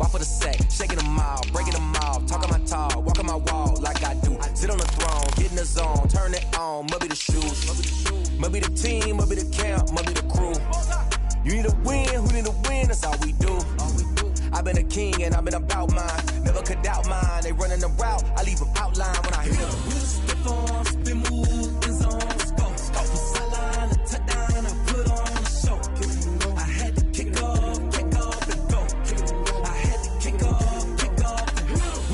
Why for the sack? Shaking them out, breaking them off, talking my talk, walking my wall like I do. Sit on the throne, get in the zone, turn it on, must be the shoes. Must be the team, must be the camp, must be the crew. You need a win, who need a win, that's all we do. I've been a king and I've been about mine. Never could doubt mine, they running the route, I leave them outline when I hear them. Step on, spin move, in zone, scope. From sideline to touchdown, I put on a show. I had to kick off and go. I had to kick off and go.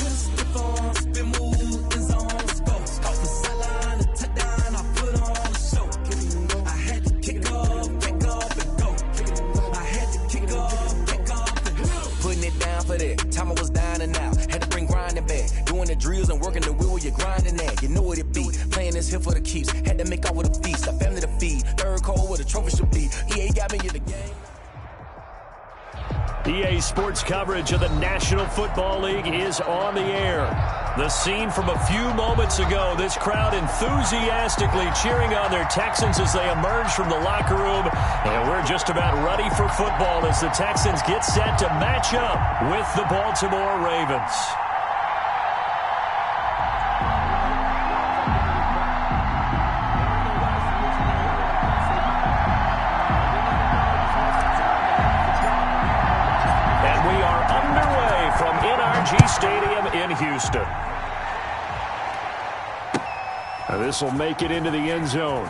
Step on, spin move, in zone, scope. From sideline to touchdown, I put on a show. I had to kick off and go. I had to kick off and go. Putting it down for that. Time I was down and out. Had to bring grinding back. Doing the drills and working the wheel where you're grinding at. You know what it be. Playing this here for the keeps. Had to make out with a feast. A family to feed. Third cold where the trophy should be. EA got me in the game. EA Sports coverage of the National Football League is on the air. The scene from a few moments ago, this crowd enthusiastically cheering on their Texans as they emerge from the locker room. And we're just about ready for football as the Texans get set to match up with the Baltimore Ravens. Stadium in Houston. This will make it into the end zone.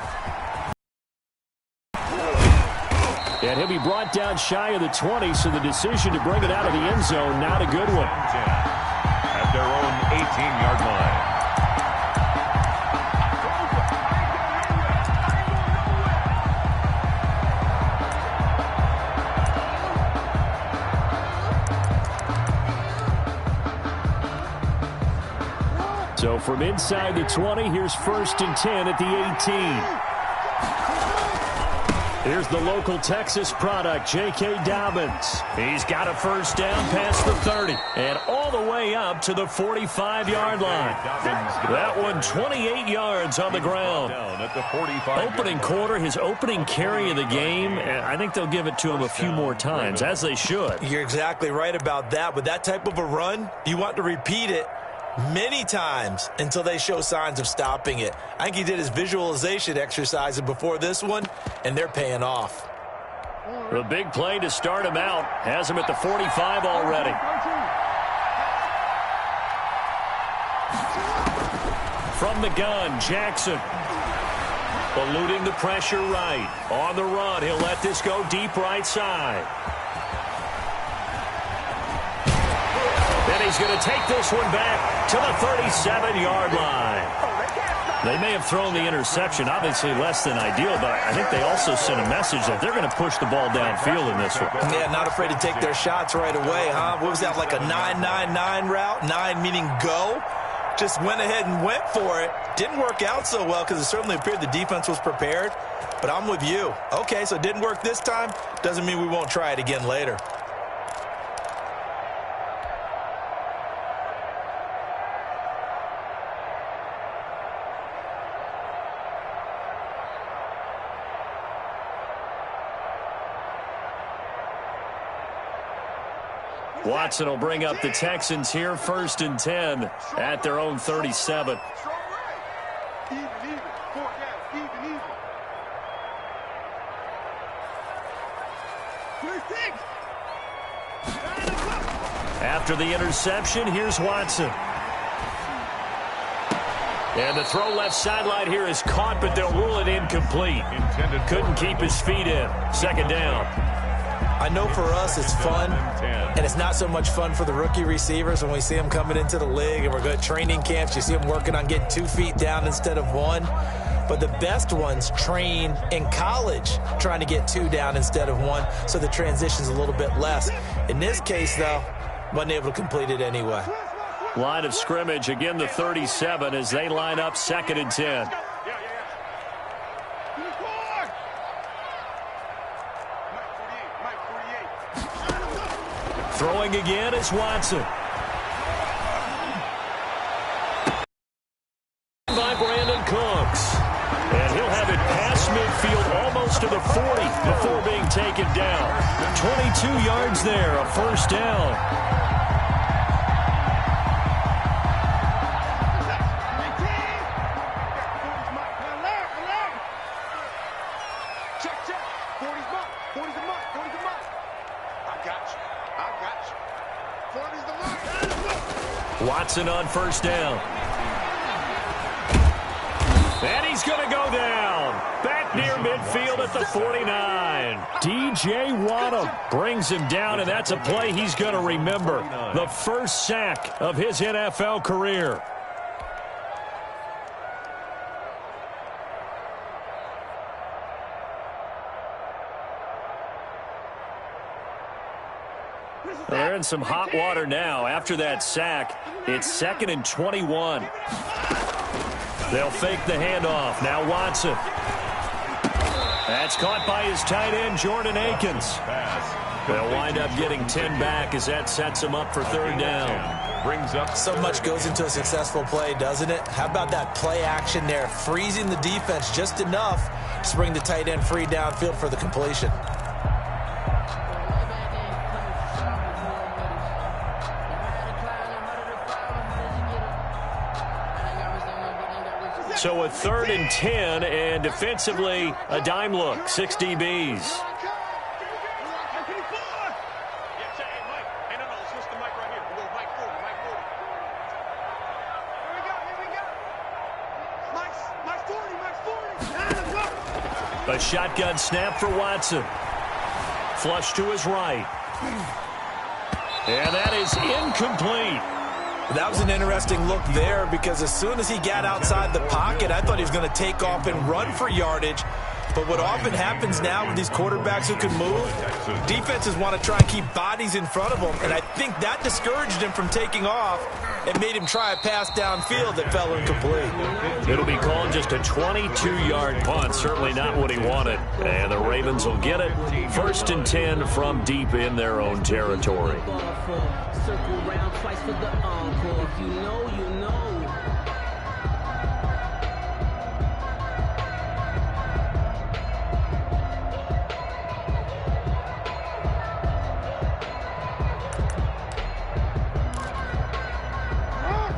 And he'll be brought down shy of the 20, so the decision to bring it out of the end zone, not a good one. At their own 18-yard line. So from inside the 20, here's 1st and 10 at the 18. Here's the local Texas product, J.K. Dobbins. He's got a first down past the 30 and all the way up to the 45-yard line. That one 28 yards on the ground. Opening quarter, his opening carry of the game, and I think they'll give it to him a few more times, as they should. You're exactly right about that. With that type of a run, you want to repeat it many times until they show signs of stopping it. I think he did his visualization exercises before this one, and they're paying off. The big play to start him out has him at the 45 already. From the gun, Jackson. Eluding the pressure right. On the run, he'll let this go deep right side. And he's going to take this one back to the 37-yard line. They may have thrown the interception, obviously less than ideal, but I think they also sent a message that they're going to push the ball downfield in this one. Yeah, not afraid to take their shots right away, huh? What was that, like a 9-9-9 route? 9 meaning go? Just went ahead and went for it. Didn't work out so well because it certainly appeared the defense was prepared. But I'm with you. Okay, so it didn't work this time. Doesn't mean we won't try it again later. Watson will bring up the Texans here, 1st and 10 at their own 37. After the interception, here's Watson. And the throw left sideline here is caught, but they'll rule it incomplete. Couldn't keep his feet in. 2nd down. I know for us it's fun, and it's not so much fun for the rookie receivers when we see them coming into the league and we're good at training camps. You see them working on getting 2 feet down instead of 1. But the best ones train in college trying to get 2 down instead of 1, so the transition's a little bit less. In this case, though, wasn't able to complete it anyway. Line of scrimmage, again the 37 as they line up 2nd and 10. Throwing again is Watson. By Brandon Cooks. And he'll have it past midfield almost to the 40 before being taken down. 22 yards there, a first down. Watson on first down. And he's going to go down. Back near midfield at the 49. D.J. Waddle brings him down, and that's a play he's going to remember. The first sack of his NFL career. They're in some hot water now. After that sack, it's 2nd and 21. They'll fake the handoff. Now Watson. That's caught by his tight end, Jordan Akins. They'll wind up getting 10 back as that sets them up for 3rd down. Brings up. So much goes into a successful play, doesn't it? How about that play action there? Freezing the defense just enough to bring the tight end free downfield for the completion. So a 3rd and 10, and defensively, a dime look, 6 DBs. A shotgun snap for Watson. Flush to his right. And that is incomplete. That was an interesting look there because as soon as he got outside the pocket, I thought he was going to take off and run for yardage. But what often happens now with these quarterbacks who can move, defenses want to try and keep bodies in front of them, and I think that discouraged him from taking off and made him try a pass downfield that fell incomplete. It'll be called just a 22-yard punt, certainly not what he wanted. And the Ravens will get it. 1st and 10 from deep in their own territory. Circle round twice for the encore. If you know, you know.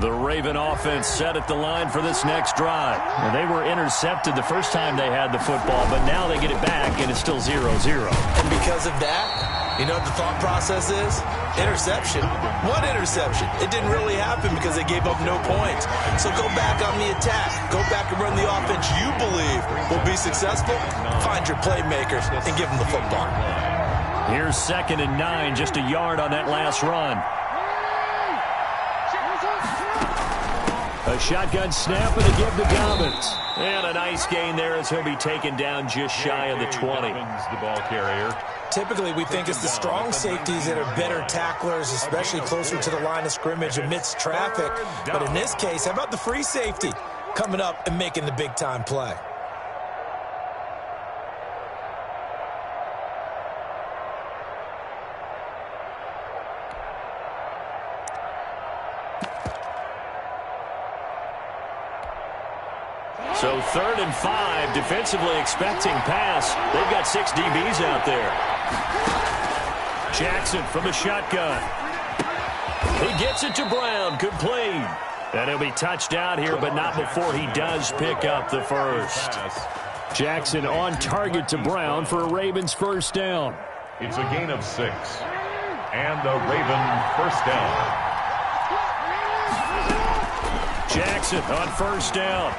The Raven offense set at the line for this next drive. Well, they were intercepted the first time they had the football, but now they get it back, and it's still 0-0. And because of that, you know what the thought process is? Interception. What interception? It didn't really happen because they gave up no points. So go back on the attack. Go back and run the offense you believe will be successful. Find your playmakers and give them the football. Here's 2nd and 9, just a yard on that last run. A shotgun snap and a give to Dobbins. And a nice gain there as he'll be taken down just shy of the 20. The ball carrier. Typically, we think it's the strong safeties that are better tacklers, especially closer to the line of scrimmage amidst traffic. But in this case, how about the free safety coming up and making the big-time play? So 3rd and 5, defensively expecting pass. They've got 6 DBs out there. Jackson from the shotgun. He gets it to Brown, complete. And he'll be touched out here, but not before he does pick up the first. Jackson on target to Brown for a Ravens first down. It's a gain of 6. And the Raven first down. Jackson on first down.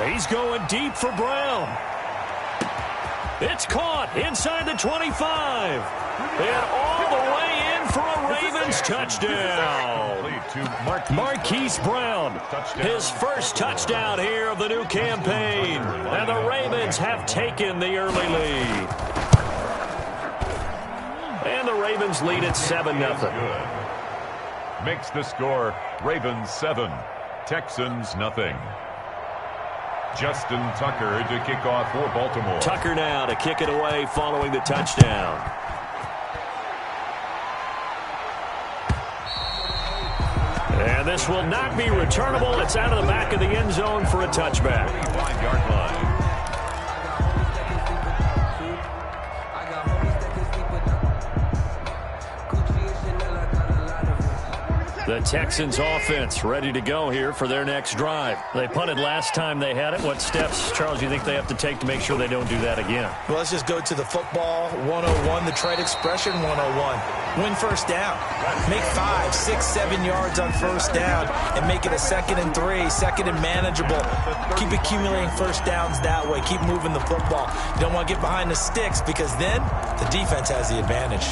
He's going deep for Brown. It's caught inside the 25. And all the way in for a Ravens touchdown. Marquise Brown, his first touchdown here of the new campaign. And the Ravens have taken the early lead. And the Ravens lead at 7-0. Makes the score Ravens 7, Texans nothing. Justin Tucker to kick off for Baltimore. Tucker now to kick it away following the touchdown. And this will not be returnable. It's out of the back of the end zone for a touchback. 5-yard line. The Texans offense ready to go here for their next drive. They punted last time they had it. What steps, Charles, you think they have to take to make sure they don't do that again? Well, let's just go to the football 101, the trade expression 101. Win first down. Make 5, 6, 7 yards on first down and make it a 2nd and 3, 2nd and manageable. Keep accumulating first downs that way. Keep moving the football. You don't want to get behind the sticks because then the defense has the advantage.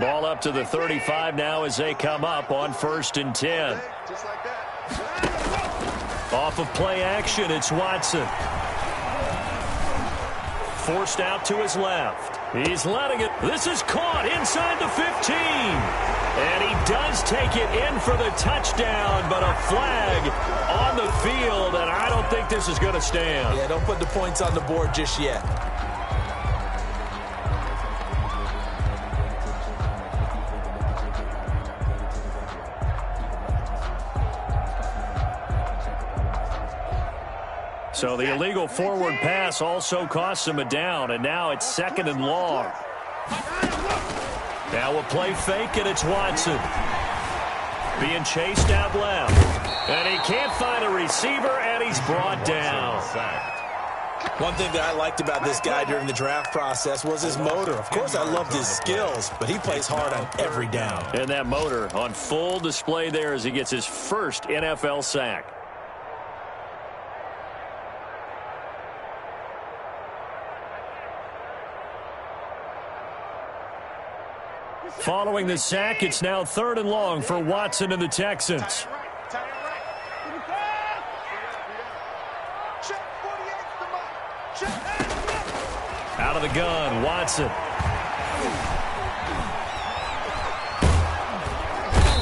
Ball up to the 35 now as they come up on 1st and 10. Off of play action, it's Watson. Forced out to his left. He's letting it. This is caught inside the 15. And he does take it in for the touchdown, but a flag on the field, and I don't think this is going to stand. Yeah, don't put the points on the board just yet. So the illegal forward pass also costs him a down, and now it's 2nd and long. Now a play fake, and it's Watson. Being chased out left. And he can't find a receiver, and he's brought down. One thing that I liked about this guy during the draft process was his motor. Of course, I loved his skills, but he plays hard on every down. And that motor on full display there as he gets his first NFL sack. Following the sack, it's now 3rd and long for Watson and the Texans. Out of the gun, Watson.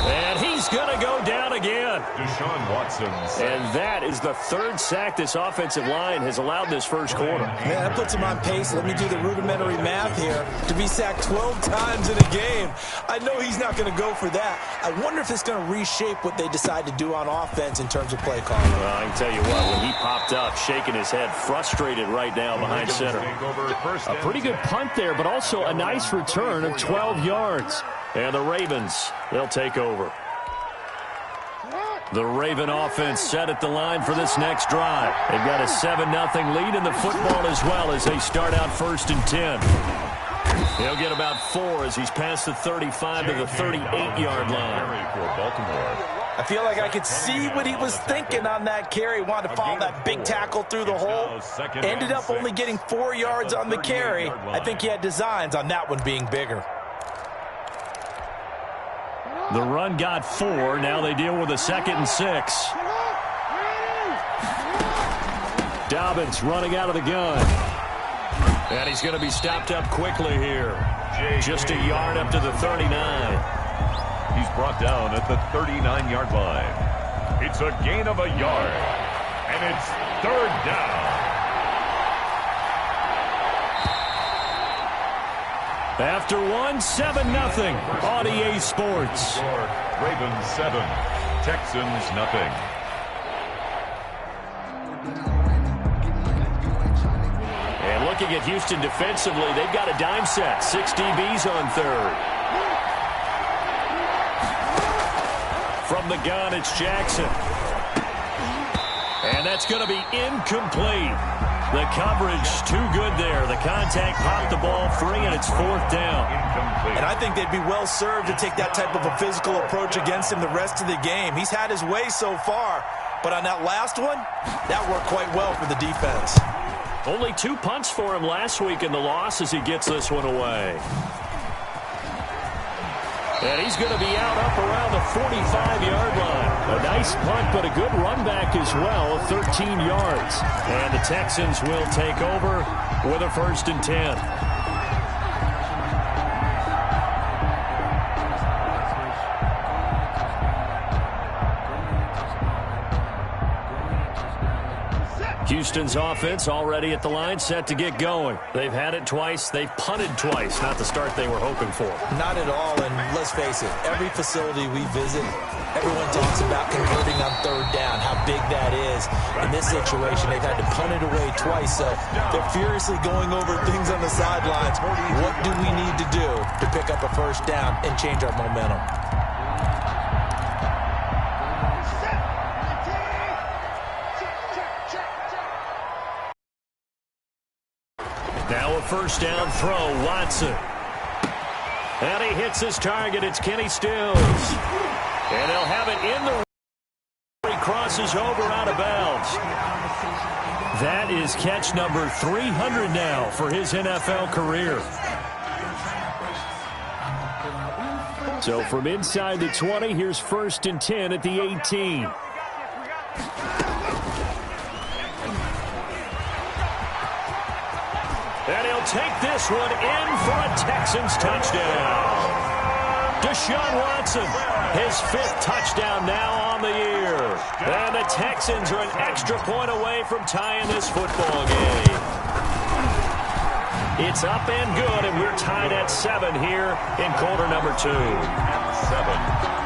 And he's going to go down again. Deshaun Watson. And that is the 3rd sack this offensive line has allowed this first quarter. Man, that puts him on pace. Let me do the rudimentary math here. To be sacked 12 times in a game. I know he's not going to go for that. I wonder if it's going to reshape what they decide to do on offense in terms of play calling. Well, I can tell you what, when he popped up, shaking his head, frustrated right now behind center. A pretty good punt there, but also a nice return of 12 yards. And the Ravens, they'll take over. The Raven offense set at the line for this next drive. They've got a 7-0 lead in the football as well as they start out 1st and 10. He'll get about 4 as he's past the 35 to the 38-yard line. For Baltimore. I feel like I could see what he was thinking on that carry. Wanted to follow that big tackle through the hole. Ended up only getting 4 yards on the carry. I think he had designs on that one being bigger. The run got 4. Now they deal with a 2nd and 6. Dobbins running out of the gun. And he's going to be stopped up quickly here. Just a yard up to the 39. He's brought down at the 39-yard line. It's a gain of a yard. And it's 3rd down. After 7-0 on EA Sports. Ravens 7, Texans nothing. And looking at Houston defensively, they've got a dime set. 6 DBs on 3rd. From the gun, it's Jackson. And that's going to be incomplete. The coverage too good there. The contact popped the ball free, and it's 4th down. Incomplete. And I think they'd be well served to take that type of a physical approach against him the rest of the game. He's had his way so far, but on that last one, that worked quite well for the defense. Only 2 punts for him last week in the loss as he gets this one away. And he's going to be out up around the 45-yard line. A nice punt, but a good run back as well, 13 yards. And the Texans will take over with a 1st and 10. Houston's offense already at the line, set to get going. They've had it twice. They've punted twice. Not the start they were hoping for. Not at all, and let's face it, every facility we visit, everyone talks about converting on third down, how big that is. In this situation, they've had to punt it away twice, so they're furiously going over things on the sidelines. What do we need to do to pick up a first down and change our momentum? Now a first down throw, Watson. And he hits his target. It's Kenny Stills. And they'll have it in the... He crosses over out of bounds. That is catch number 300 now for his NFL career. So from inside the 20, here's 1st and 10 at the 18. And he'll take this one in for a Texans touchdown. Deshaun Watson, his 5th touchdown now on the year. And the Texans are an extra point away from tying this football game. It's up and good, and we're tied at 7 here in quarter number 2. 7.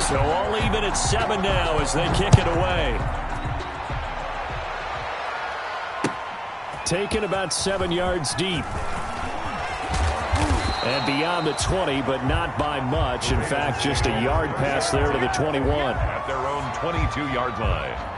So all even at 7 now as they kick it away. Taken about 7 yards deep. And beyond the 20, but not by much. In fact, just a yard pass there to the 21. At their own 22-yard line.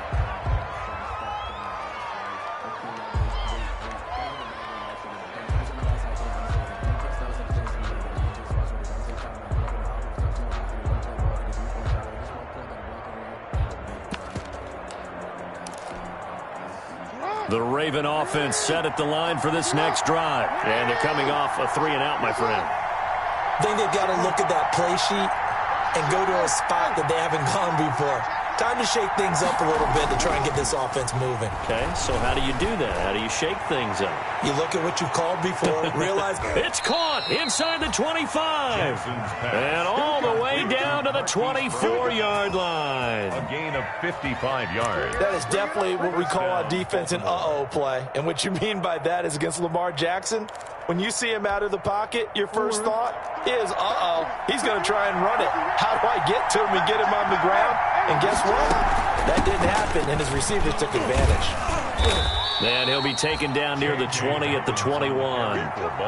The Raven offense set at the line for this next drive. And they're coming off a 3-and-out, my friend. I think they've got to look at that play sheet and go to a spot that they haven't gone before. Time to shake things up a little bit to try and get this offense moving. Okay, so how do you do that? How do you shake things up? You look at what you called before, realize... It's caught inside the 25. And all the way down to the 24-yard line. A gain of 55 yards. That is definitely what we call on defense an uh-oh play. And what you mean by that is against Lamar Jackson, when you see him out of the pocket, your first thought is, uh-oh, he's going to try and run it. How do I get to him and get him on the ground? And guess what? That didn't happen, and his receivers took advantage. And he'll be taken down near the 20 at the 21.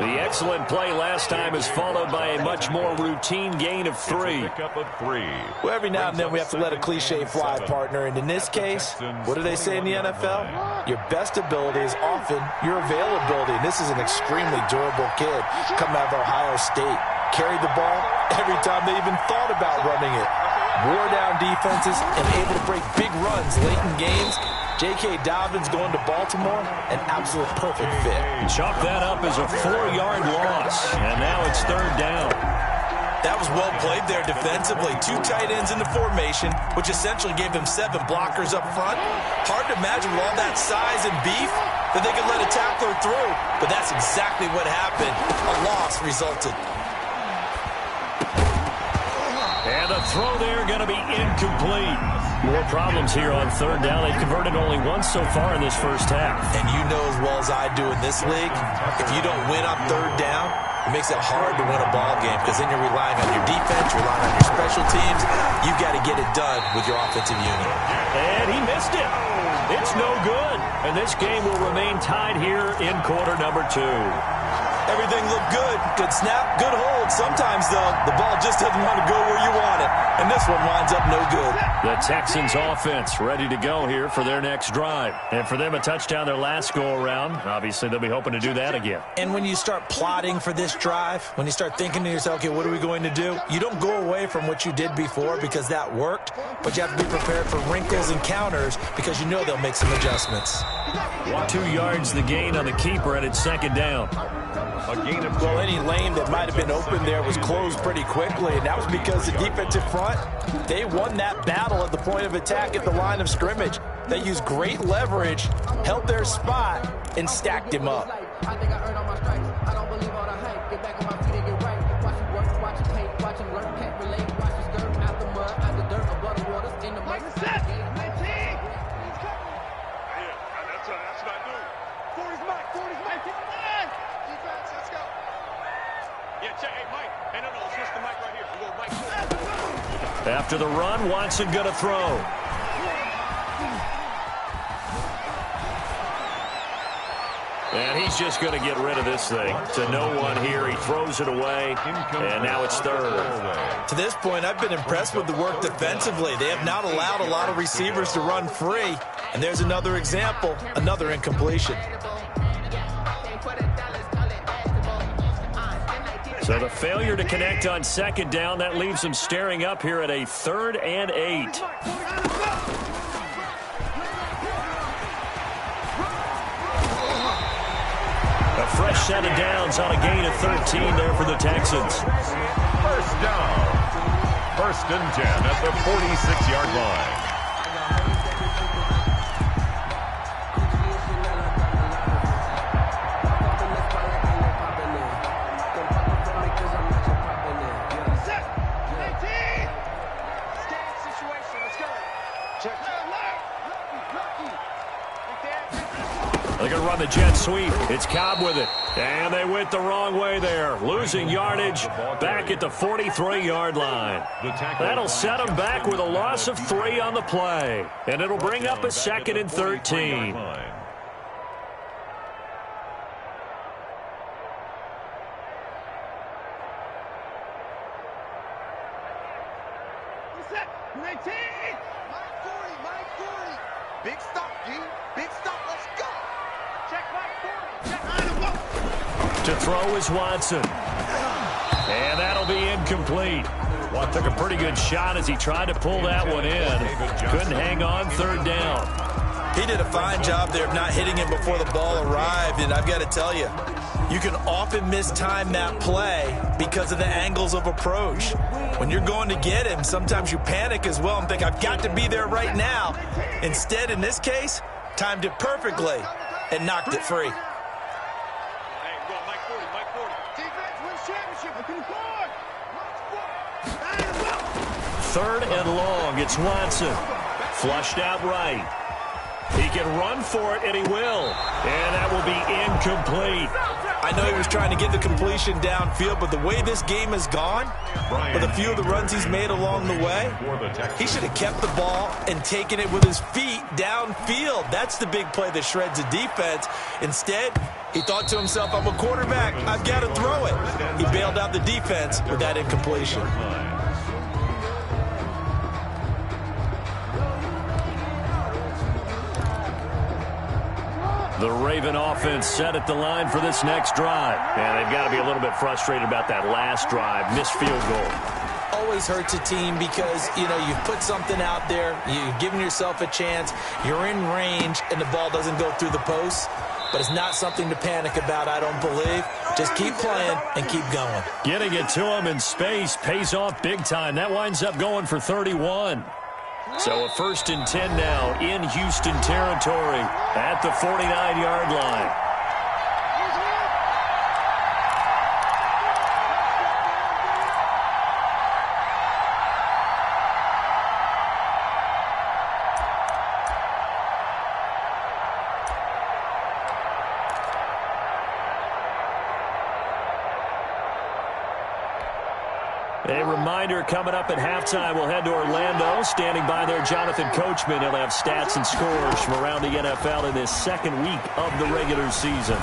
The excellent play last time is followed by a much more routine gain of 3. Well, every now and then we have to let a cliche fly, partner. And in this case, what do they say in the NFL? Your best ability is often your availability. And this is an extremely durable kid coming out of Ohio State. Carried the ball every time they even thought about running it. Wore down defenses and able to break big runs late in games. J.K. Dobbins going to Baltimore, an absolute perfect fit. Chalk that up as a 4-yard loss, and now it's 3rd down. That was well played there defensively. 2 tight ends in the formation, which essentially gave them 7 blockers up front. Hard to imagine with all that size and beef that they could let a tackler through, but that's exactly what happened. A loss resulted. And the throw there going to be incomplete. More problems here on 3rd down. They've converted only once so far in this first half. And you know as well as I do in this league, if you don't win on 3rd down, it makes it hard to win a ball game because then you're relying on your defense, you're relying on your special teams. You've got to get it done with your offensive unit. And he missed it. It's no good. And this game will remain tied here in quarter number 2. Everything looked good. Good snap, good hold. Sometimes, though, the ball just doesn't want to go where you want it. And this one winds up no good. The Texans offense ready to go here for their next drive. And for them, a touchdown their last go-around. Obviously, they'll be hoping to do that again. And when you start plotting for this drive, when you start thinking to yourself, okay, what are we going to do? You don't go away from what you did before because that worked. But you have to be prepared for wrinkles and counters because you know they'll make some adjustments. 2 yards the gain on the keeper, and it's 2nd down. Well, any lane that might have been open there was closed pretty quickly, and that was because the defensive front, they won that battle at the point of attack at the line of scrimmage. They used great leverage, held their spot, and stacked him up. After the run, Watson going to throw. And he's just going to get rid of this thing. To no one here. He throws it away, and now it's third. To this point, I've been impressed with the work defensively. They have not allowed a lot of receivers to run free. And there's another example, another incompletion. So the failure to connect on second down, that leaves them staring up here at a 3rd and 8. A fresh set of downs on a gain of 13 there for the Texans. First down. 1st and 10 at the 46-yard line. They're going to run the jet sweep. It's Cobb with it. And they went the wrong way there. Losing yardage back at the 43-yard line. That'll set them back with a loss of 3 on the play. And it'll bring up a 2nd and 13. Big stop, G. Big stop. Let's go. Check To throw is Watson. And that'll be incomplete. Well, took a pretty good shot as he tried to pull that one in. Couldn't hang on 3rd down. He did a fine job there of not hitting him before the ball arrived. And I've got to tell you, you can often mistime that play because of the angles of approach. When you're going to get him, sometimes you panic as well and think, I've got to be there right now. Instead, in this case, timed it perfectly and knocked it free. Hey, go Mike 40, Mike 40. Defense wins championship. Looking forward. 3rd and long. It's Watson. Flushed out right. He can run for it, and he will. And that will be incomplete. I know he was trying to get the completion downfield, but the way this game has gone, with a few of the runs he's made along the way, he should have kept the ball and taken it with his feet downfield. That's the big play that shreds the defense. Instead, he thought to himself, I'm a quarterback. I've got to throw it. He bailed out the defense with that incompletion. The Raven offense set at the line for this next drive. And they've got to be a little bit frustrated about that last drive. Missed field goal. Always hurts a team because, you've put something out there. You've given yourself a chance. You're in range, and the ball doesn't go through the posts. But it's not something to panic about, I don't believe. Just keep playing and keep going. Getting it to him in space pays off big time. That winds up going for 31. So a 1st and 10 now in Houston territory at the 49-yard line. A reminder coming up at halftime, we'll head to Orlando. Standing by there, Jonathan Coachman. He'll have stats and scores from around the NFL in this 2nd week of the regular season.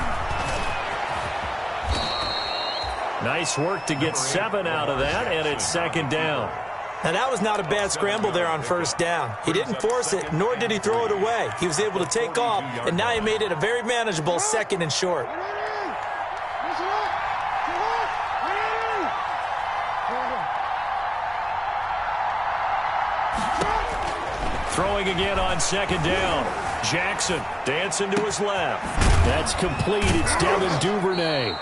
Nice work to get 7 out of that, and it's 2nd down. Now, that was not a bad scramble there on 1st down. He didn't force it, nor did he throw it away. He was able to take off, and now he made it a very manageable 2nd and short. Throwing again on 2nd down. Jackson dancing to his left. That's complete. It's Devin Duvernay.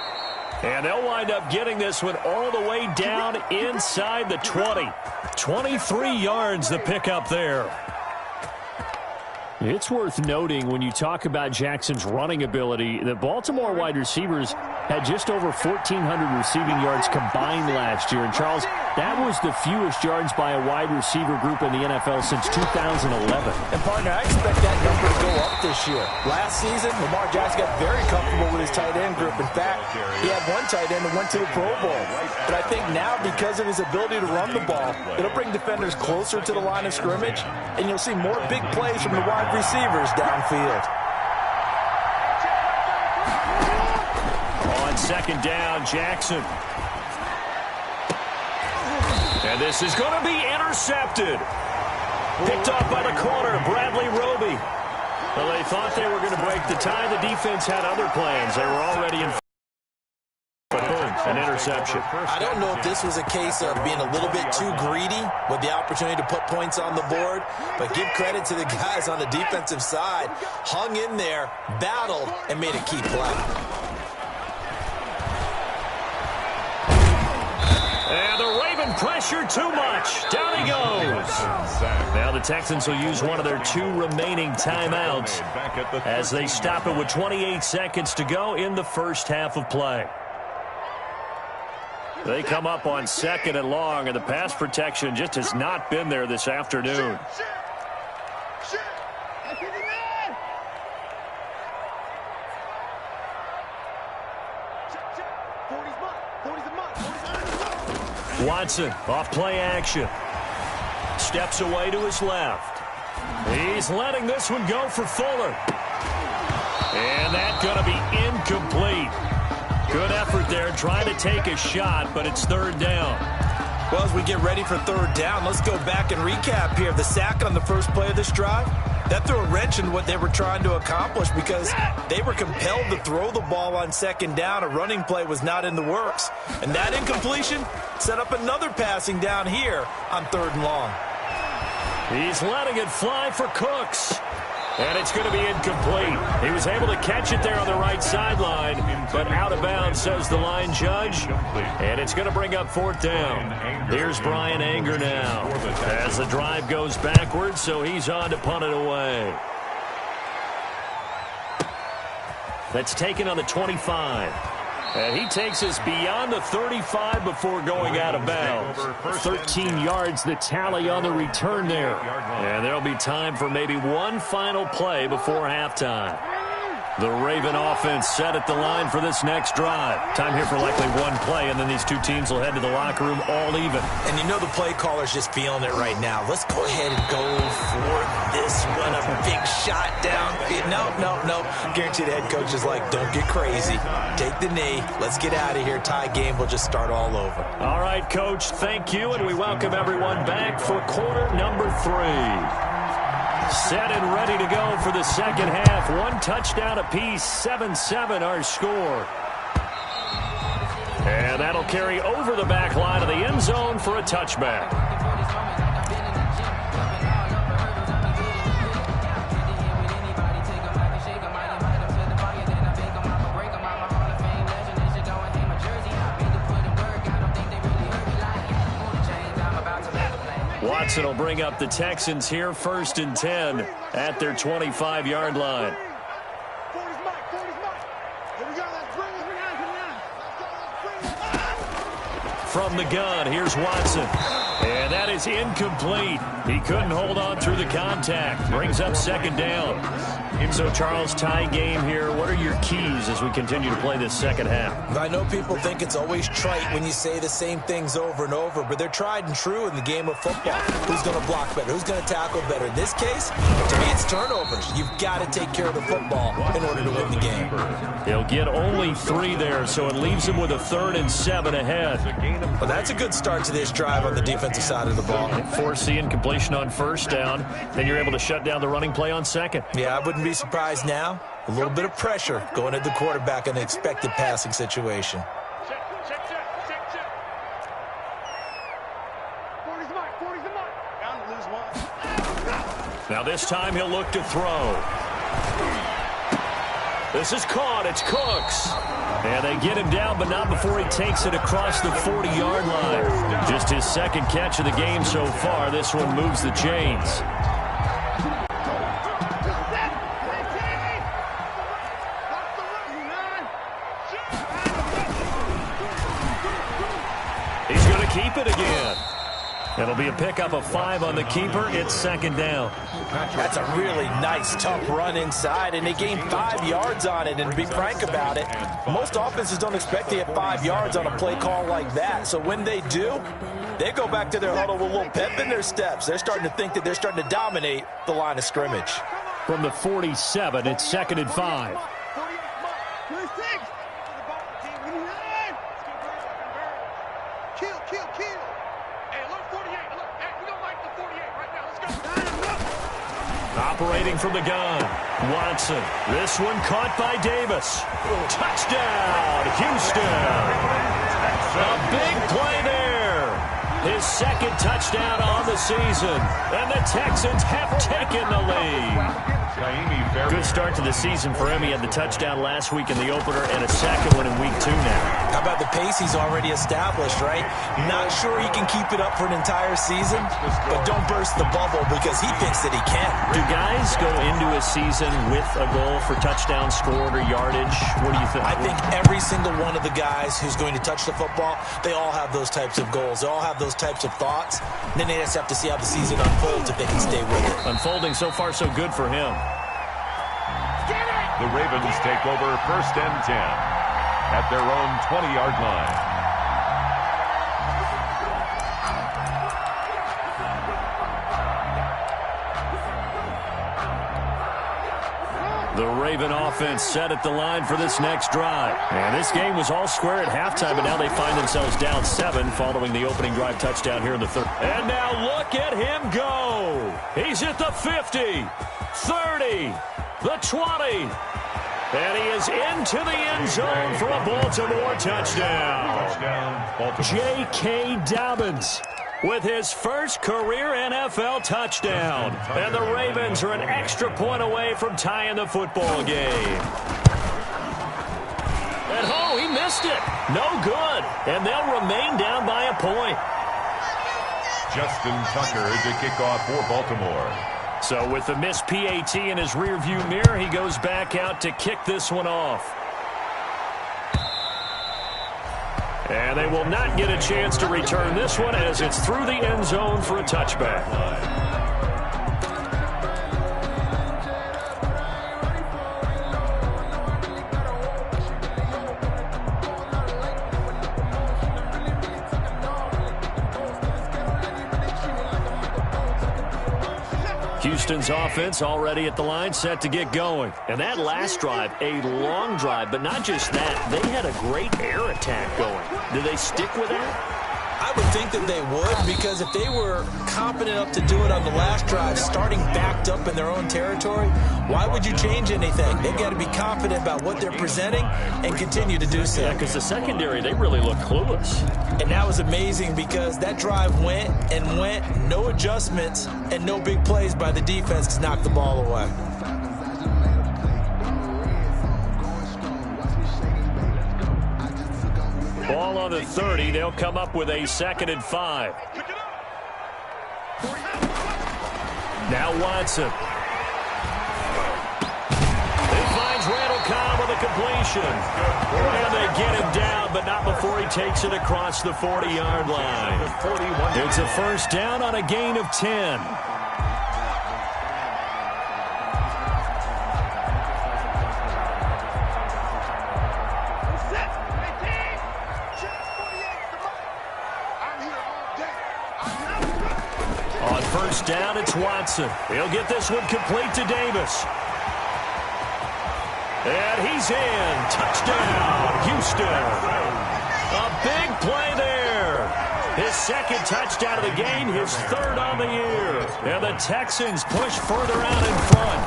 And they'll wind up getting this one all the way down inside the 20. 23 yards the pickup there. It's worth noting when you talk about Jackson's running ability, the Baltimore wide receivers had just over 1,400 receiving yards combined last year. And Charles, That was the fewest yards by a wide receiver group in the NFL since 2011. And, partner, I expect that number to go up this year. Last season, Lamar Jackson got very comfortable with his tight end group. In fact, he had one tight end that went to the Pro Bowl. But I think now, because of his ability to run the ball, it'll bring defenders closer to the line of scrimmage, and you'll see more big plays from the wide receivers downfield. On second down, Jackson. And this is going to be intercepted. Picked off by the corner, Bradley Roby. Well, they thought they were going to break the tie. The defense had other plans. They were already in. But boom, an interception. I don't know if this was a case of being a little bit too greedy with the opportunity to put points on the board, but give credit to the guys on the defensive side. Hung in there, battled, and made a key play. And the Raven pressure too much. Down he goes. Now the Texans will use one of their 2 remaining timeouts as they stop it with 28 seconds to go in the first half of play. They come up on 2nd and long, and the pass protection just has not been there this afternoon. Watson off play action. Steps away to his left. He's letting this one go for Fuller. And that's going to be incomplete. Good effort there trying to take a shot, but it's 3rd down. Well, as we get ready for 3rd down, let's go back and recap here. The sack on the first play of this drive, that threw a wrench in what they were trying to accomplish because they were compelled to throw the ball on 2nd down. A running play was not in the works. And that incompletion set up another passing down here on 3rd and long. He's letting it fly for Cooks. And it's going to be incomplete. He was able to catch it there on the right sideline, but out of bounds, says the line judge. And it's going to bring up 4th down. Here's Brian Anger now as the drive goes backwards, so he's on to punt it away. That's taken on the 25. And he takes us beyond the 35 before going out of bounds. 13 yards the tally on the return there. And there'll be time for maybe one final play before halftime. The Raven offense set at the line for this next drive. Time here for likely one play, and then these two teams will head to the locker room all even. And you know the play caller's just feeling it right now. Let's go ahead and go for this one. A big shot down. No. Guarantee the head coach is like, don't get crazy. Take the knee. Let's get out of here. Tie game. We'll just start all over. All right, Coach. Thank you, and we welcome everyone back for quarter number 3. Set and ready to go for the second half. One touchdown apiece, 7-7 our score. And that'll carry over the back line of the end zone for a touchback. Watson will bring up the Texans here, 1st and 10 at their 25-yard line. From the gun, here's Watson. And that is incomplete. He couldn't hold on through the contact. Brings up 2nd down. So, Charles, tie game here. What are your keys as we continue to play this second half? I know people think it's always trite when you say the same things over and over, but they're tried and true in the game of football. Who's going to block better? Who's going to tackle better? In this case, to me, it's turnovers. You've got to take care of the football in order to win the game. He'll get only 3 there, so it leaves him with a 3rd and 7 ahead. Well, that's a good start to this drive on the defensive side of the ball. Force the incompletion on 1st down. Then you're able to shut down the running play on 2nd. Yeah, I wouldn't be surprised now. A little bit of pressure going at the quarterback in an expected passing situation. Now this time he'll look to throw. This is caught. It's Cooks. And they get him down, but not before he takes it across the 40-yard line. Just his 2nd catch of the game so far. This one moves the chains. keep it again. It'll be a pickup of 5 on the keeper. It's second down. That's a really nice, tough run inside, and they gained 5 yards on it. And to be frank about it, most offenses don't expect to get 5 yards on a play call like that. So when they do, they go back to their huddle with a little pep in their steps. They're starting to think that they're starting to dominate the line of scrimmage. From the 47, it's second and 5. Operating from the gun, Watson. This one caught by Davis. Touchdown, Houston. A big play there. His second touchdown on the season. And the Texans have taken the lead. Good start to the season for him. He had the touchdown last week in the opener and a second one in week 2 now. How about the pace he's already established, right? Not sure he can keep it up for an entire season, but don't burst the bubble because he thinks that he can. Do guys go into a season with a goal for touchdown scored or yardage? What do you think? I think every single one of the guys who's going to touch the football, they all have those types of goals. They all have those types of thoughts. Then they just have to see how the season unfolds if they can stay with it. Unfolding so far so good for him. The Ravens take over first and 10 at their own 20-yard line. The Raven offense set at the line for this next drive. And this game was all square at halftime, but now they find themselves down 7 following the opening drive touchdown here in the third. And now look at him go. He's at the 50, 30, the 20. And he is into the end zone for a Baltimore touchdown. J.K. Dobbins with his first career NFL touchdown. And the Ravens are an extra point away from tying the football game. And oh, he missed it. No good. And they'll remain down by a point. Justin Tucker to kick off for Baltimore. So with the missed PAT in his rearview mirror, he goes back out to kick this one off. And they will not get a chance to return this one as it's through the end zone for a touchback. Houston's offense already at the line, set to get going. And that last drive, a long drive, but not just that. They had a great air attack going. Did they stick with that? I would think that they would, because if they were confident enough to do it on the last drive, starting backed up in their own territory, why would you change anything? They've got to be confident about what they're presenting and continue to do so. Yeah, because the secondary, they really look clueless. And that was amazing because that drive went and went, no adjustments, and no big plays by the defense to knock the ball away. Ball on the 30. They'll come up with a 2nd and 5. Now Watson. He finds Randall Cobb with a completion. And they get him down, but not before he takes it across the 40-yard line. It's a first down on a gain of 10. First down, it's Watson. He'll get this one complete to Davis. And he's in. Touchdown, Houston. A big play there. His second touchdown of the game, his 3rd on the year. And the Texans push further out in front.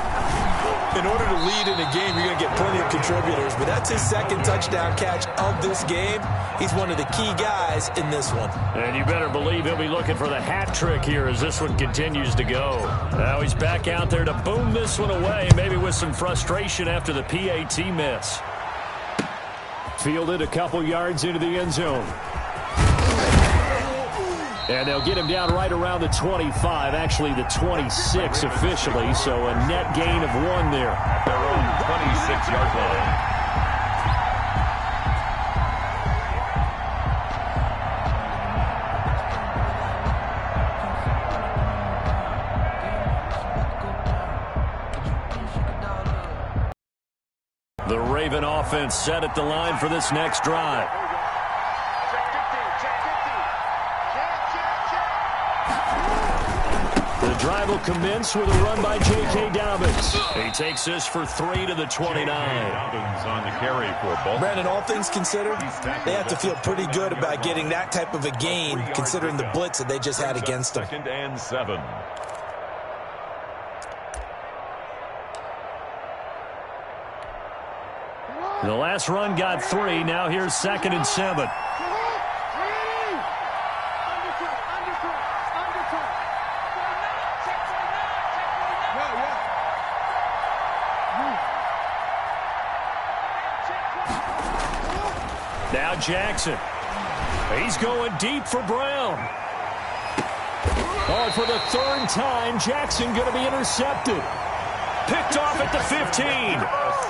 In order to lead in a game, you're going to get plenty of contributors, but that's his 2nd touchdown catch of this game. He's one of the key guys in this one. And you better believe he'll be looking for the hat trick here as this one continues to go. Now he's back out there to boom this one away, maybe with some frustration after the PAT miss. Fielded a couple yards into the end zone. And they'll get him down right around the 25, actually the 26 officially, so a net gain of 1 there. At their own 26-yard line. offense set at the line for this next drive. The drive will commence with a run by J.K. Dobbins. He takes this for 3 to the 29. Dobbins on the carry for Baltimore. Brandon, all things considered, they have to feel pretty good about getting that type of a gain, considering the blitz that they just had against them. 2nd and 7. The last run got 3. Now here's 2nd and 7. Now Jackson. He's going deep for Brown. Oh, for the 3rd time, Jackson going to be intercepted. Picked off at the 15.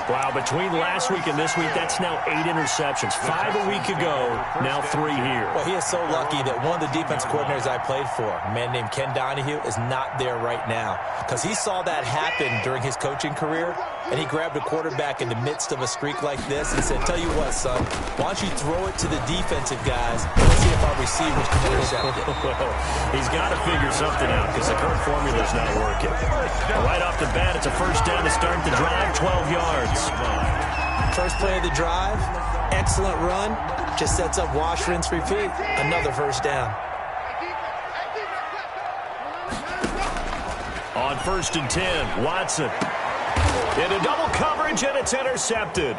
Wow, between last week and this week, that's now 8 interceptions. 5 a week ago, now 3 here. Well, he is so lucky that one of the defense coordinators I played for, a man named Ken Donahue, is not there right now. Because he saw that happen during his coaching career, and he grabbed a quarterback in the midst of a streak like this and said, tell you what, son, why don't you throw it to the defensive guys and let's see if our receivers can intercept it. He's got to figure something out because the current formula's not working. Right off the bat, it's a first down to start the drive, 12 yards. First play of the drive, excellent run, just sets up wash, rinse, repeat. Another first down. On 1st and 10, Watson. Into double coverage, and it's intercepted.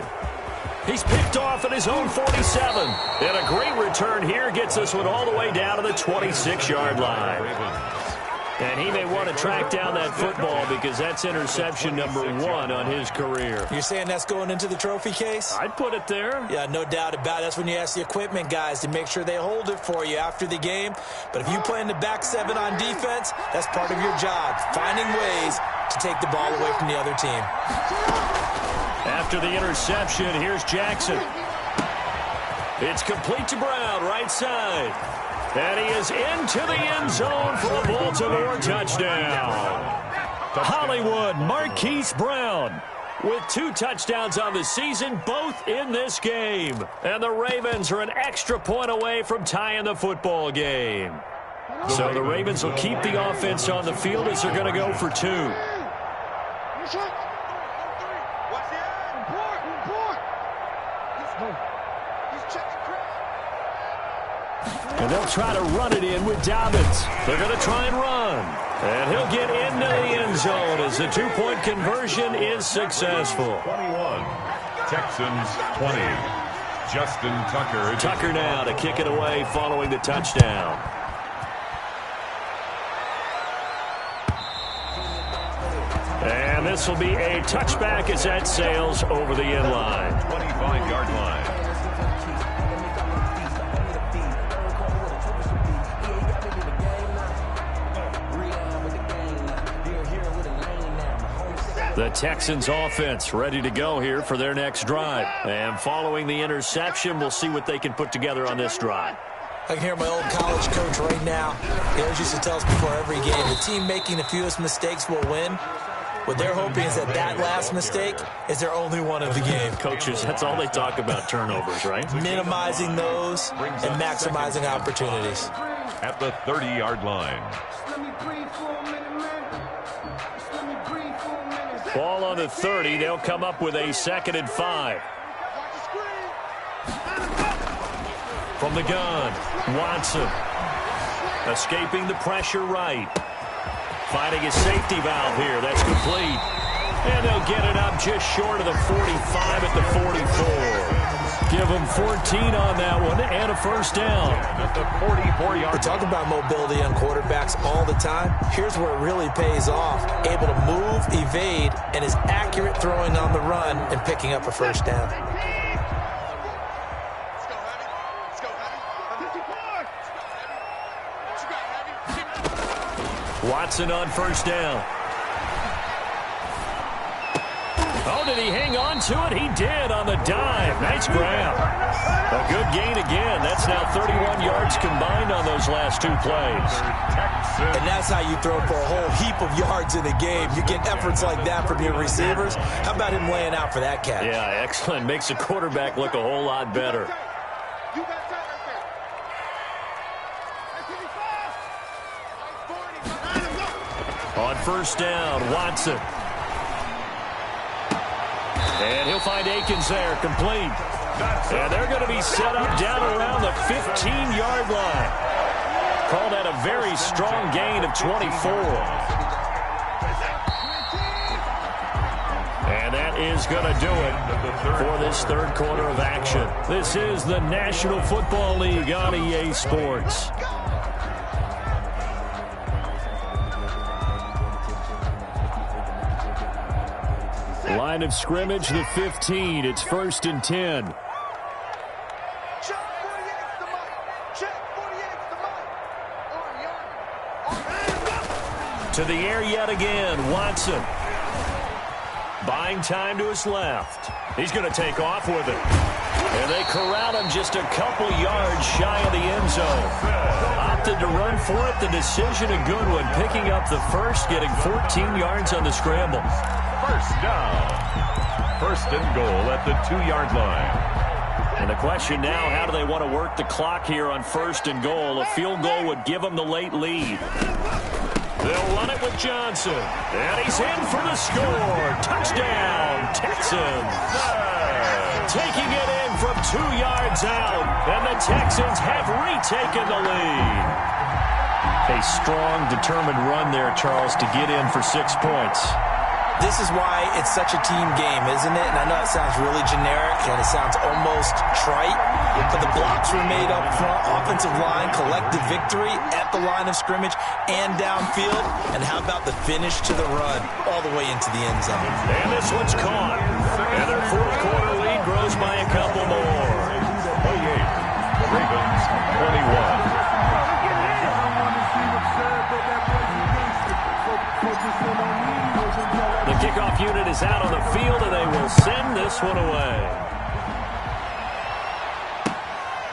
He's picked off at his own 47. And a great return here gets this one all the way down to the 26-yard line. And he may want to track down that football because that's interception number 1 on his career. You're saying that's going into the trophy case? I'd put it there. Yeah, no doubt about it. That's when you ask the equipment guys to make sure they hold it for you after the game. But if you play in the back 7 on defense, that's part of your job, finding ways to take the ball away from the other team. After the interception, here's Jackson. It's complete to Brown, right side. And he is into the end zone for a Baltimore touchdown. Hollywood Marquise Brown with 2 touchdowns on the season, both in this game. And the Ravens are an extra point away from tying the football game. So the Ravens will keep the offense on the field as they're going to go for 2. And they'll try to run it in with Dobbins. They're going to try and run. And he'll get into the end zone as the 2-point conversion is successful. 21, Texans 20. Justin Tucker. Tucker now to kick it away following the touchdown. And this will be a touchback as that sails over the end line. 25-yard line. The Texans offense ready to go here for their next drive. And following the interception, we'll see what they can put together on this drive. I can hear my old college coach right now. He always used to tell us before every game, the team making the fewest mistakes will win. What they're hoping is that last mistake is their only one of the game. Coaches, that's all they talk about, turnovers, right? Minimizing those and maximizing opportunities. At the 30-yard line. Ball on the 30. They'll come up with a 2nd and 5. From the gun, Watson. Escaping the pressure right. Finding his safety valve here. That's complete. And they'll get it up just short of the 45 at the 44. Give them 14 on that one and a first down. At the 44-yard. We talk about mobility on quarterbacks all the time. Here's where it really pays off. Able to move, evade, and is accurate throwing on the run and picking up a first down. Watson on first down. Oh, did he hang on to it? He did on the dive. Nice grab. A good gain again. That's now 31 yards combined on those last 2 plays. And that's how you throw for a whole heap of yards in a game. You get efforts like that from your receivers. How about him laying out for that catch? Yeah, excellent. Makes the quarterback look a whole lot better. You got time right there. On first down, Watson. And he'll find Akins there, complete. And they're going to be set up down around the 15-yard line. Call that a very strong gain of 24. And that is going to do it for this third quarter of action. This is the National Football League on EA Sports. Line of scrimmage, the 15. It's 1st and 10. To the air yet again, Watson. Buying time to his left. He's going to take off with it. And they corral him just a couple yards shy of the end zone. Opted to run for it. The decision, a good one. Picking up the first, getting 14 yards on the scramble. First down. 1st and goal at the 2-yard line. And the question now, how do they want to work the clock here on 1st and goal? A field goal would give them the late lead. They'll run it with Johnson. And he's in for the score. Touchdown, Texans. Taking it in from 2 yards out. And the Texans have retaken the lead. A strong, determined run there, Charles, to get in for 6 points. This is why it's such a team game, isn't it? And I know it sounds really generic and it sounds almost trite, but the blocks were made up front, offensive line, collective victory at the line of scrimmage and downfield. And how about the finish to the run all the way into the end zone? And this one's caught. And their fourth quarter lead grows by a couple more. 28. Ravens 21. The kickoff unit is out on the field, and they will send this one away.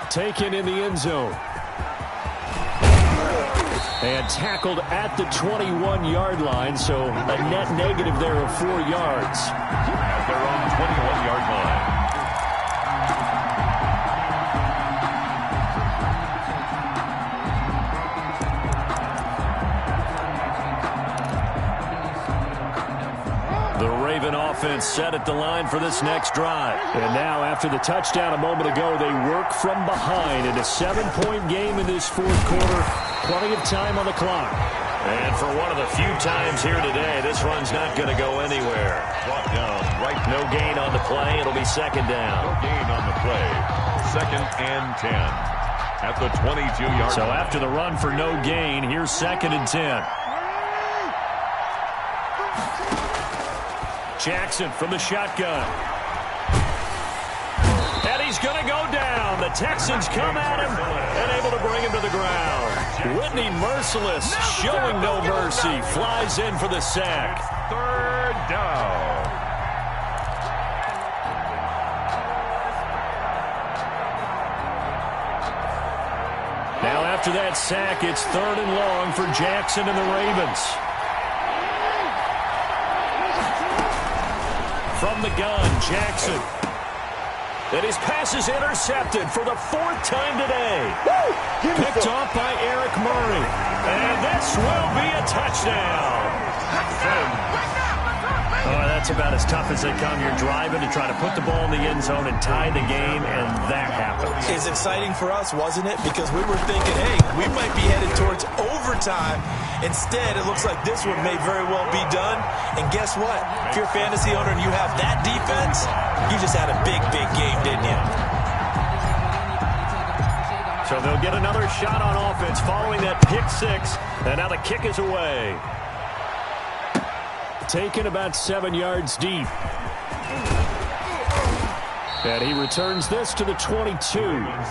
Taken in the end zone. And tackled at the 21-yard line, so a net negative there of 4 yards. At their own 21-yard line. Offense set at the line for this next drive. And now, after the touchdown a moment ago, they work from behind in a 7-point game in this fourth quarter. Plenty of time on the clock. And for one of the few times here today, this run's not going to go anywhere. Brought down right. No gain on the play. It'll be 2nd down. No gain on the play. 2nd and 10 at the 22-yard line. So after the run for no gain, here's 2nd and 10. Jackson from the shotgun. And he's going to go down. The Texans come at him and able to bring him to the ground. Whitney Merciless showing no mercy. Flies in for the sack. 3rd down. Now after that sack, it's 3rd and long for Jackson and the Ravens. From the gun, Jackson. And his pass is intercepted for the 4th time today. Picked off by Eric Murray. And this will be a touchdown. Oh, that's about as tough as they come. You're driving to try to put the ball in the end zone and tie the game, and that happens. It's exciting for us, wasn't it? Because we were thinking, hey, we might be headed towards overtime. Instead, it looks like this one may very well be done. And guess what? If you're a fantasy owner and you have that defense, you just had a big, big game, didn't you? So they'll get another shot on offense following that pick 6. And now the kick is away. Taken about 7 yards deep. And he returns this to the 22.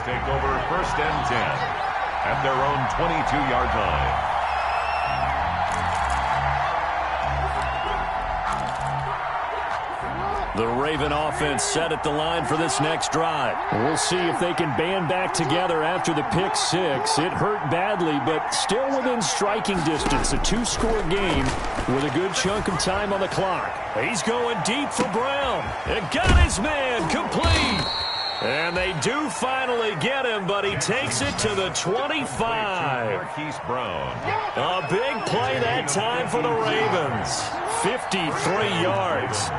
Take over 1st and 10 at their own 22-yard line. The Raven offense set at the line for this next drive. We'll see if they can band back together after the pick six. It hurt badly, but still within striking distance. A two-score game with a good chunk of time on the clock. He's going deep for Brown. It got his man complete. And they do finally get him, but he takes it to the 25. A big play that time for the Ravens. 53 yards.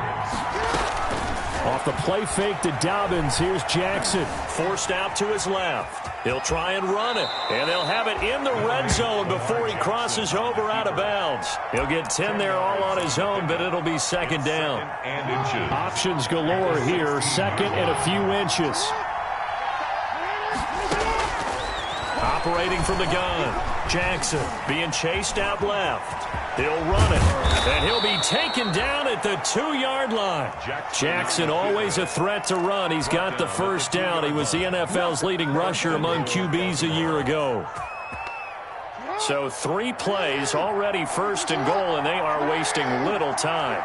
Off the play fake to Dobbins, here's Jackson. Forced out to his left. He'll try and run it, and they'll have it in the red zone before he crosses over out of bounds. He'll get 10 there all on his own, but it'll be second down. Options galore here, second and a few inches. Operating from the gun, Jackson being chased out left. He'll run it, and he'll be taken down at the 2-yard line. Jackson always a threat to run. He's got the first down. He was the NFL's leading rusher among QBs a year ago. So 3 plays, already first and goal, and they are wasting little time.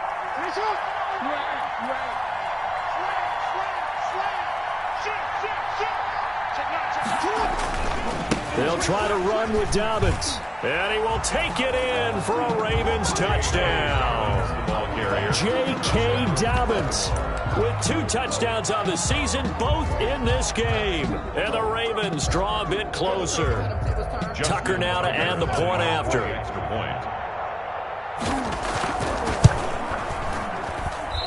They'll try to run with Dobbins. And he will take it in for a Ravens touchdown. J.K. Dobbins with 2 touchdowns on the season, both in this game. And the Ravens draw a bit closer. Tucker now to add the point after.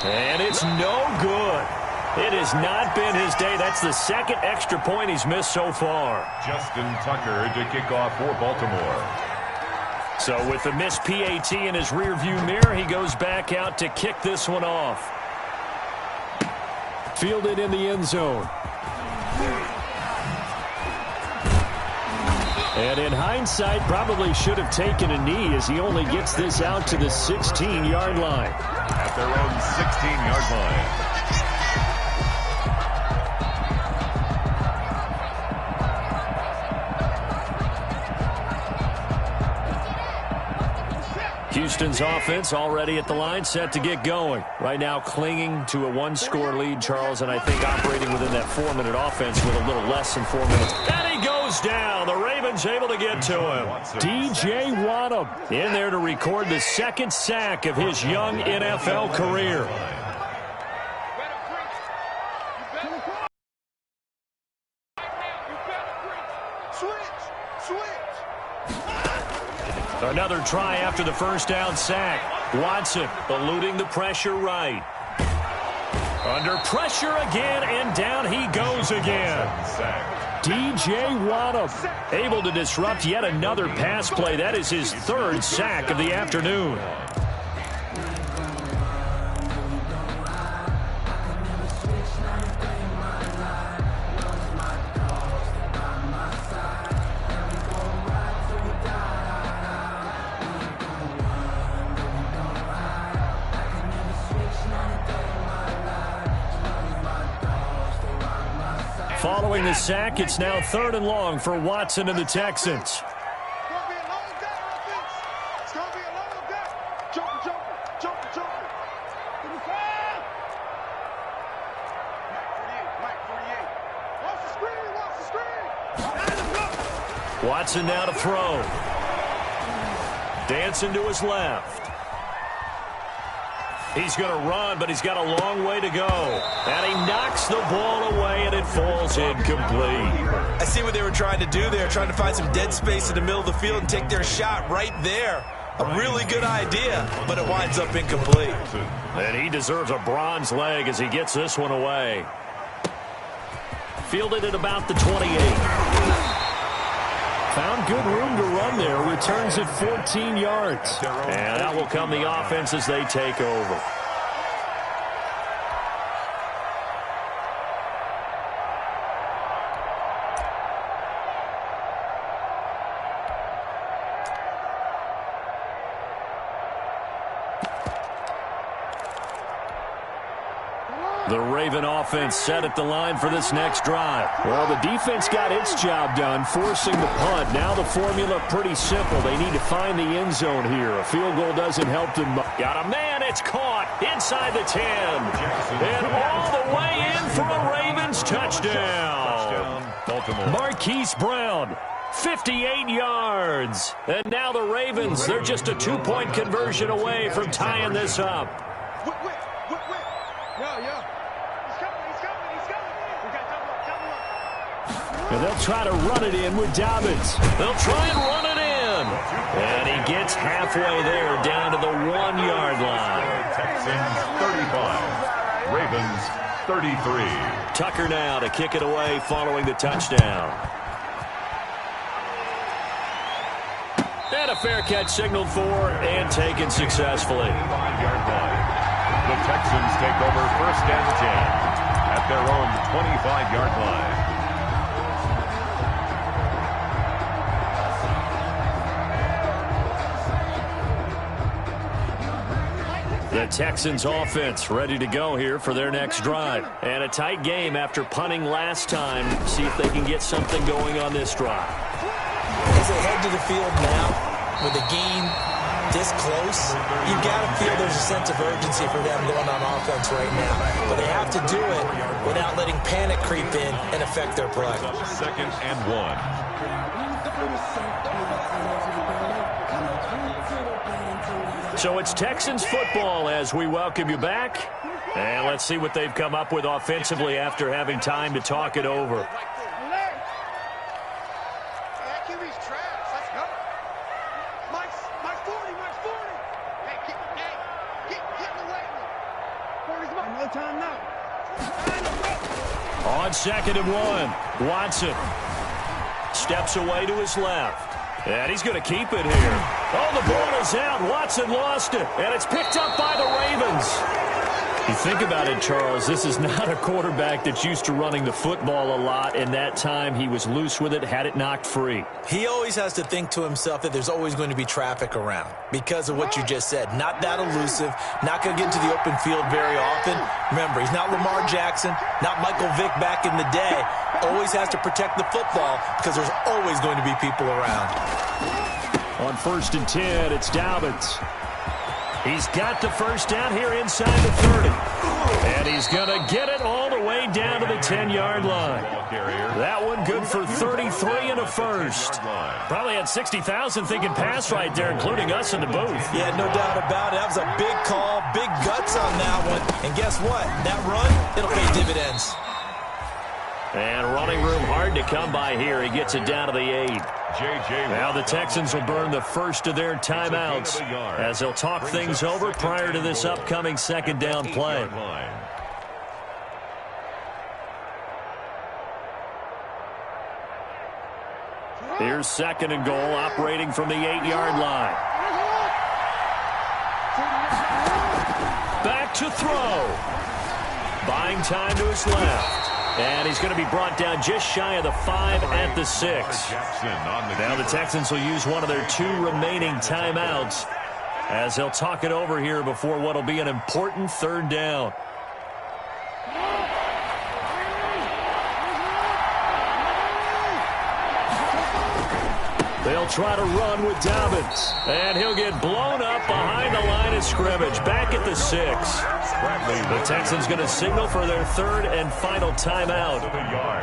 And it's no good. It has not been his day. That's the second extra point he's missed so far. Justin Tucker to kick off for Baltimore. So with the missed PAT in his rearview mirror, he goes back out to kick this one off. Fielded in the end zone. And in hindsight, probably should have taken a knee as he only gets this out to the 16-yard line. At their own 16-yard line. Houston's offense already at the line, set to get going. Right now clinging to a 1-score lead, Charles, and I think operating within that 4-minute offense with a little less than 4 minutes. And he goes down. The Ravens able to get to him. DJ Waddle in there to record the second sack of his young NFL career. Another try after the first down sack. Watson eluding the pressure right. Under pressure again, and down he goes again. DJ Waddle able to disrupt yet another pass play. That is his 3rd sack of the afternoon. Following the sack, it's now 3rd and long for Watson and the Texans. Watson now to throw. Dancing to his left. He's going to run, but he's got a long way to go. And he knocks the ball away, and it falls incomplete. I see what they were trying to do there, trying to find some dead space in the middle of the field and take their shot right there. A really good idea, but it winds up incomplete. And he deserves a bronze leg as he gets this one away. Fielded at about the 28. Found good room to run there. Returns at 14 yards. And out will come the offense as they take over. The Raven offense set at the line for this next drive. Well, the defense got its job done, forcing the punt. Now the formula pretty simple. They need to find the end zone here. A field goal doesn't help them. Got a man. It's caught inside the 10. And all the way in for a Ravens touchdown. Baltimore. Marquise Brown, 58 yards. And now the Ravens, they're just a 2-point conversion away from tying this up. And they'll try to run it in with Dobbins. They'll try and run it in. And he gets halfway there down to the 1-yard line. Texans 35. Ravens 33. Tucker now to kick it away following the touchdown. And a fair catch signaled for and taken successfully. 5-yard line. The Texans take over 1st and 10 at their own 25-yard line. The Texans offense ready to go here for their next drive. And a tight game after punting last time. See if they can get something going on this drive. As they head to the field now, with the game this close, you've got to feel there's a sense of urgency for them going on offense right now. But they have to do it without letting panic creep in and affect their play. 2nd and 1. So it's Texans football as we welcome you back. And let's see what they've come up with offensively after having time to talk it over. On 2nd and 1, Watson steps away to his left. And he's going to keep it here. Oh, the ball is out. Watson lost it. And it's picked up by the Ravens. You think about it, Charles, this is not a quarterback that's used to running the football a lot. And that time he was loose with it, had it knocked free. He always has to think to himself that there's always going to be traffic around because of what you just said. Not that elusive, not going to get into the open field very often. Remember, he's not Lamar Jackson, not Michael Vick back in the day. Always has to protect the football because there's always going to be people around. On 1st and 10, it's Dobbins. He's got the first down here inside the 30. And he's going to get it all the way down to the 10-yard line. That one good for 33 and a first. Probably had 60,000 thinking pass right there, including us in the booth. Yeah, no doubt about it. That was a big call, big guts on that one. And guess what? That run, it'll pay dividends. And running room hard to come by here. He gets it down to the 8. Now the Texans will burn the first of their timeouts as they'll talk things over prior to this upcoming 2nd down play. Here's 2nd and goal, operating from the 8-yard line. Back to throw. Buying time to his left. And he's going to be brought down just shy of the 5 at the 6. Now the Texans will use one of their 2 remaining timeouts as they'll talk it over here before what will be an important 3rd down. They'll try to run with Dobbins. And he'll get blown up behind the line of scrimmage. Back at the 6. The Texans going to signal for their 3rd and final timeout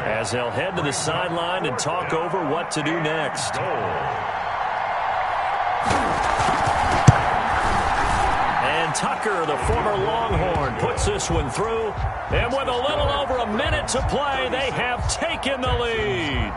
as they'll head to the sideline and talk over what to do next. And Tucker, the former Longhorn, puts this one through. And with a little over a minute to play, they have taken the lead.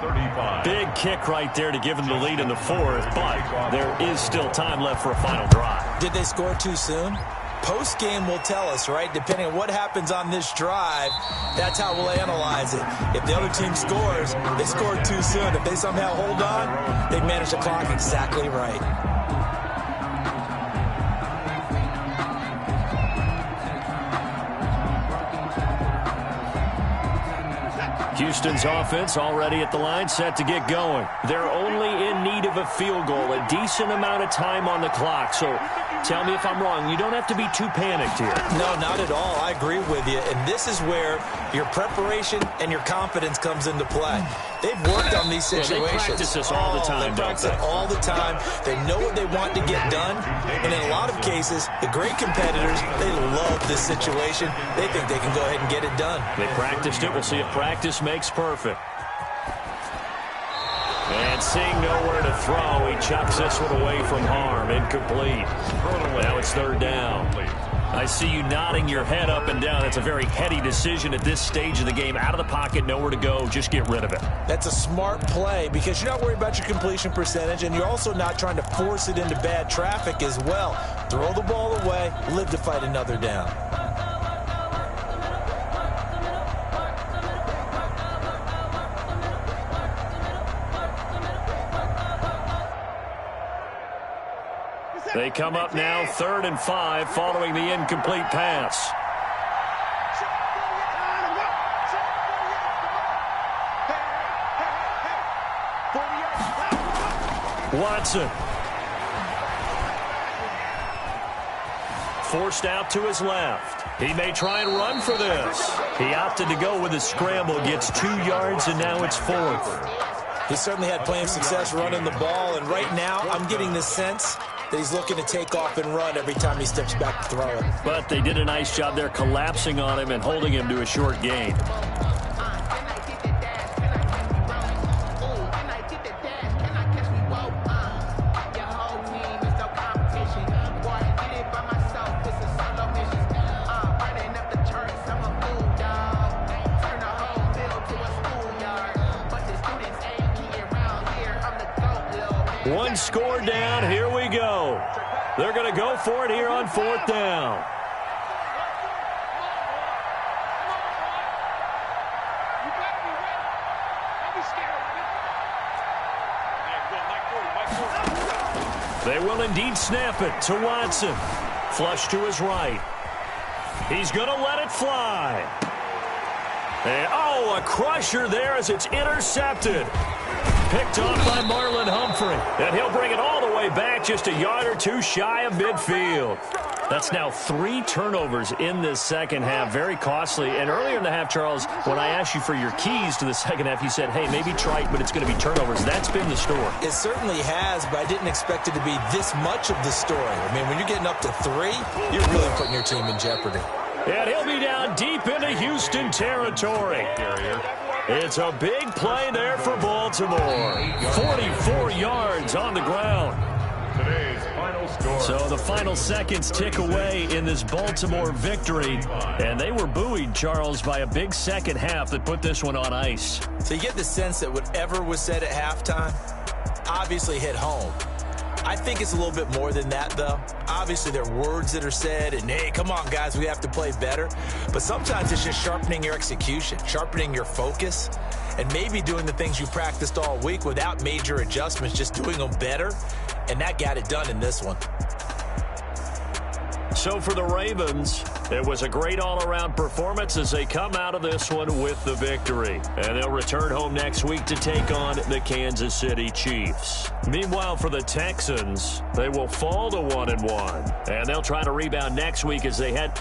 Big kick right there to give them the lead in the 4th, but there is still time left for a final drive. Did they score too soon? Post-game will tell us, right? Depending on what happens on this drive, that's how we'll analyze it. If the other team scores, they scored too soon. If they somehow hold on, they manage the clock exactly right. Houston's offense already at the line, set to get going. They're only in need of a field goal, a decent amount of time on the clock. So tell me if I'm wrong. You don't have to be too panicked here. No, not at all. I agree with you. And this is where your preparation and your confidence comes into play. They've worked on these situations. They practice this all the time. They practice it all the time. They know what they want to get done. And in a lot of cases, the great competitors, they love this situation. They think they can go ahead and get it done. They practiced it. We'll see if practice makes perfect. And seeing nowhere to throw, he chucks this one away from harm. Incomplete. Now it's third down. I see you nodding your head up and down. That's a very heady decision at this stage of the game. Out of the pocket, nowhere to go. Just get rid of it. That's a smart play because you're not worried about your completion percentage, and you're also not trying to force it into bad traffic as well. Throw the ball away, live to fight another down. They come up now 3rd and 5 following the incomplete pass. Watson. Forced out to his left. He may try and run for this. He opted to go with a scramble, gets 2 yards, and now it's 4th. He certainly had plenty of success running the ball, and right now I'm getting the sense that he's looking to take off and run every time he steps back to throw it. But they did a nice job there collapsing on him and holding him to a short gain. One score down. Here we go. They're going to go for it here on 4th down. They will indeed snap it to Watson. Flush to his right. He's going to let it fly. And, a crusher there as it's intercepted. Picked off by Marlon Humphrey. And he'll bring it all the way back just a yard or two shy of midfield. That's now 3 turnovers in this second half. Very costly. And earlier in the half, Charles, when I asked you for your keys to the second half, you said, hey, maybe trite, but it's going to be turnovers. That's been the story. It certainly has, but I didn't expect it to be this much of the story. I mean, when you're getting up to 3, you're really putting your team in jeopardy. And he'll be down deep into Houston territory. It's a big play there for Baltimore. 44 yards on the ground. Today's final score. So the final seconds tick away in this Baltimore victory. And they were buoyed, Charles, by a big second half that put this one on ice. So you get the sense that whatever was said at halftime obviously hit home. I think it's a little bit more than that, though. Obviously, there are words that are said, and, hey, come on, guys, we have to play better. But sometimes it's just sharpening your execution, sharpening your focus, and maybe doing the things you practiced all week without major adjustments, just doing them better, and that got it done in this one. So for the Ravens, it was a great all-around performance as they come out of this one with the victory. And they'll return home next week to take on the Kansas City Chiefs. Meanwhile, for the Texans, they will fall to 1-1. And they'll try to rebound next week as they head